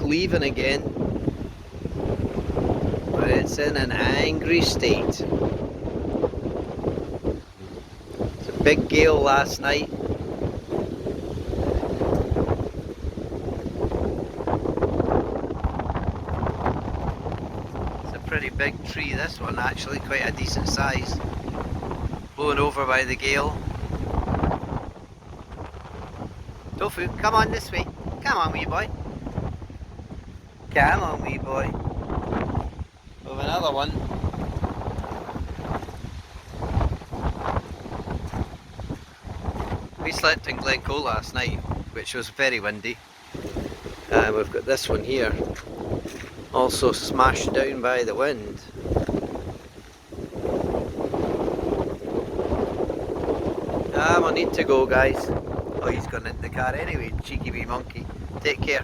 leaving again, but it's in an angry state. It's a big gale last night. It's a pretty big tree, this one actually, quite a decent size. Blown over by the gale. Tofu, come on this way. Come on, wee boy. Come on, wee boy. We have another one. We slept in Glencoe last night, which was very windy. And we've got this one here, also smashed down by the wind. I need to go, guys. Oh, he's gone into the car anyway, cheeky wee monkey. Take care.